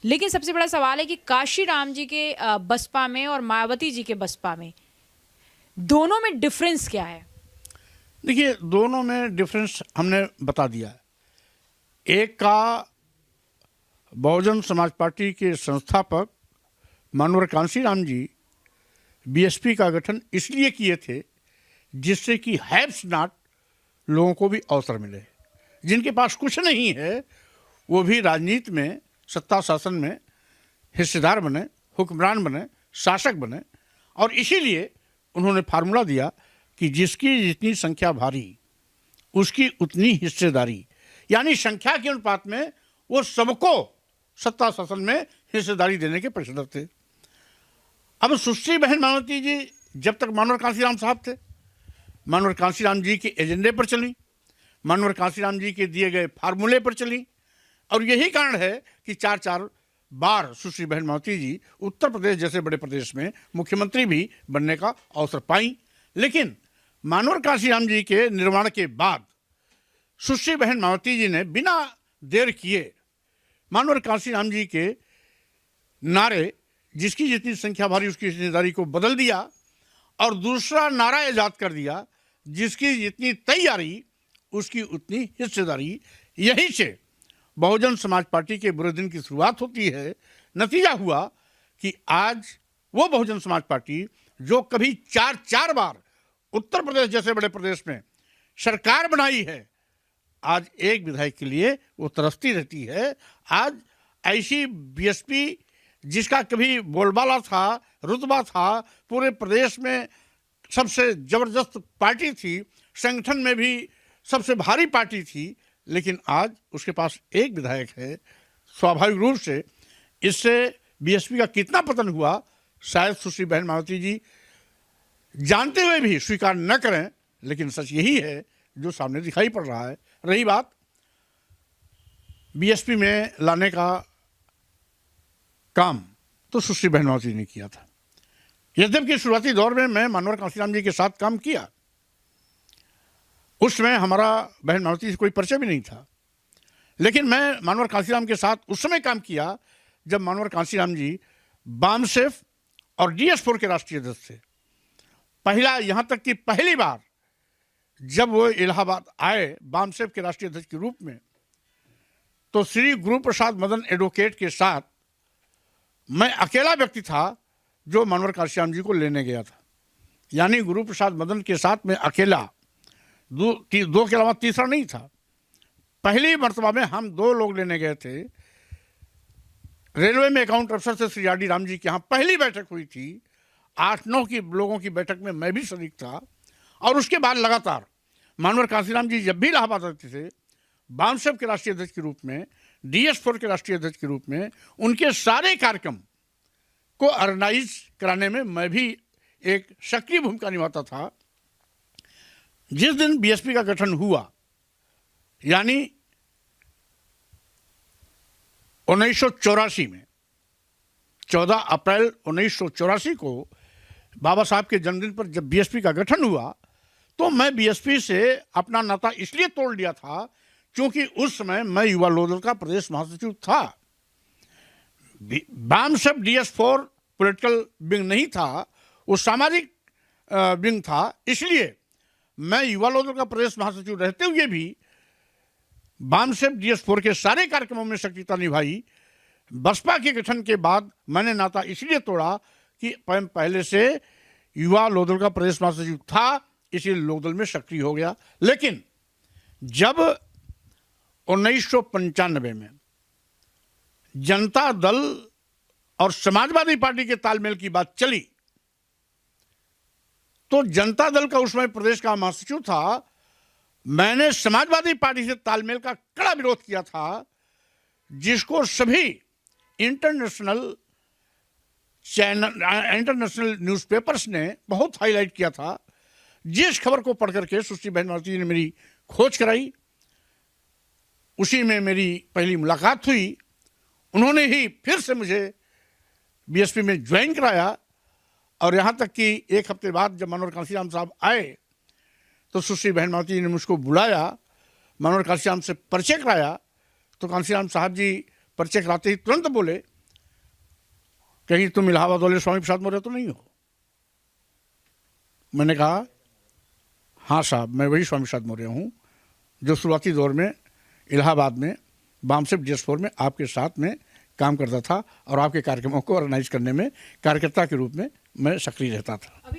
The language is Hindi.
लेकिन सबसे बड़ा सवाल है कि काशीराम जी के बसपा में और मायावती जी के बसपा में दोनों में डिफरेंस क्या है? देखिए, दोनों में डिफरेंस हमने बता दिया है। एक का बहुजन समाज पार्टी के संस्थापक मानवर कांशीराम जी बीएसपी का गठन इसलिए किए थे जिससे कि हैव्स नॉट लोगों को भी अवसर मिले। जिनके पास कुछ नहीं है वो भी राजनीति में, सत्ता शासन में हिस्सेदार बने, हुक्मरान बने, शासक बने। और इसीलिए उन्होंने फार्मूला दिया कि जिसकी जितनी संख्या भारी उसकी उतनी हिस्सेदारी, यानी संख्या के अनुपात में वो सबको सत्ता शासन में हिस्सेदारी देने के प्रतिशत थे। अब सुश्री बहन मायावती जी जब तक मानवर कांशीराम साहब थे, मानवर कांशीराम जी के एजेंडे पर चली, मानवर कांशीराम जी के दिए गए फार्मूले पर चली। और यही कारण है कि चार चार बार सुश्री बहन मायावती जी उत्तर प्रदेश जैसे बड़े प्रदेश में मुख्यमंत्री भी बनने का अवसर पाई। लेकिन मानवर कांशीराम जी के निर्माण के बाद सुश्री बहन मायावती जी ने बिना देर किए मानवर कांशीराम जी के नारे जिसकी जितनी संख्या भारी उसकी हिस्सेदारी को बदल दिया और दूसरा नारा ईजाद कर दिया, जिसकी जितनी तैयारी उसकी उतनी हिस्सेदारी। यहीं से बहुजन समाज पार्टी के बुरे दिन की शुरुआत होती है। नतीजा हुआ कि आज वो बहुजन समाज पार्टी जो कभी चार चार बार उत्तर प्रदेश जैसे बड़े प्रदेश में सरकार बनाई है, आज एक विधायक के लिए वो तरसती रहती है। आज ऐसी बीएसपी जिसका कभी बोलबाला था, रुतबा था, पूरे प्रदेश में सबसे जबरदस्त पार्टी थी, संगठन में भी सबसे भारी पार्टी थी, लेकिन आज उसके पास एक विधायक है। स्वाभाविक रूप से इससे बीएसपी का कितना पतन हुआ शायद सुश्री बहन मायावती जी जानते हुए भी स्वीकार न करें, लेकिन सच यही है जो सामने दिखाई पड़ रहा है। रही बात बीएसपी में लाने का काम, तो सुश्री बहन मायावती ने किया था। यद्यपि शुरुआती दौर में मैं मानवर कांशीराम जी के साथ काम किया, उस समय हमारा बहन मायावती से कोई परिचय भी नहीं था। लेकिन मैं मानवर कांशीराम के साथ उस समय काम किया जब मानवर कांशीराम जी बामसेफ और DS4 के राष्ट्रीय अध्यक्ष थे। पहला, यहाँ तक कि पहली बार जब वो इलाहाबाद आए बामसेफ के राष्ट्रीय अध्यक्ष के रूप में, तो श्री गुरु प्रसाद मदन एडवोकेट के साथ मैं अकेला व्यक्ति था जो मानवर कांशीराम जी को लेने गया था। यानी गुरु प्रसाद मदन के साथ मैं अकेला, दो के अलावा तीसरा नहीं था। पहली मर्तबा में हम दो लोग लेने गए थे। रेलवे में अकाउंट अफसर से श्री RD राम जी के यहाँ पहली बैठक हुई थी। 8-9 की लोगों की बैठक में मैं भी शरीक था। और उसके बाद लगातार मानवर कांशीराम जी जब भी इलाहाबाद आते थे, बामसेफ के राष्ट्रीय अध्यक्ष के रूप में, DS4 के राष्ट्रीय अध्यक्ष के रूप में, उनके सारे कार्यक्रम को ऑर्गेनाइज कराने में मैं भी एक सक्रिय भूमिका निभाता था। जिस दिन बीएसपी का गठन हुआ, यानी 1984 में, 14 अप्रैल 1984 को बाबा साहब के जन्मदिन पर जब बीएसपी का गठन हुआ, तो मैं बीएसपी से अपना नाता इसलिए तोड़ लिया था क्योंकि उस समय मैं युवा लोकदल का प्रदेश महासचिव था। बामसेफ DS4 पॉलिटिकल विंग नहीं था, वो सामाजिक विंग था। इसलिए मैं युवा लोकदल का प्रदेश महासचिव रहते हुए भी बामसेफ DS4 के सारे कार्यक्रमों में सक्रियता निभाई। बसपा के गठन के बाद मैंने नाता इसलिए तोड़ा कि पहले से युवा लोकदल का प्रदेश महासचिव था, इसलिए लोकदल में सक्रिय हो गया। लेकिन जब 1995 में जनता दल और समाजवादी पार्टी के तालमेल की बात चली, तो जनता दल का उस समय प्रदेश का महासचिव था, मैंने समाजवादी पार्टी से तालमेल का कड़ा विरोध किया था, जिसको सभी इंटरनेशनल न्यूज़पेपर्स ने बहुत हाईलाइट किया था। जिस खबर को पढ़ करके सुश्री बहन मायावती जी ने मेरी खोज कराई, उसी में मेरी पहली मुलाकात हुई। उन्होंने ही फिर से मुझे बीएसपी में ज्वाइन कराया। और यहाँ तक कि एक हफ्ते बाद जब मानवर कांशीराम साहब आए, तो सुश्री बहन मायावती जी ने मुझको बुलाया, मानवर कांशीराम से परिचय कराया। तो कांशीराम साहब जी परिचय कराते ही तुरंत बोले, कहीं तुम इलाहाबाद वाले स्वामी प्रसाद मौर्य तो नहीं हो? मैंने कहा हाँ साहब, मैं वही स्वामी प्रसाद मौर्य हूँ जो शुरुआती दौर में इलाहाबाद में बामसेफ DS4 में आपके साथ में काम करता था और आपके कार्यक्रमों को ऑर्गेनाइज करने में कार्यकर्ता के रूप में मैं सक्रिय रहता था। अभी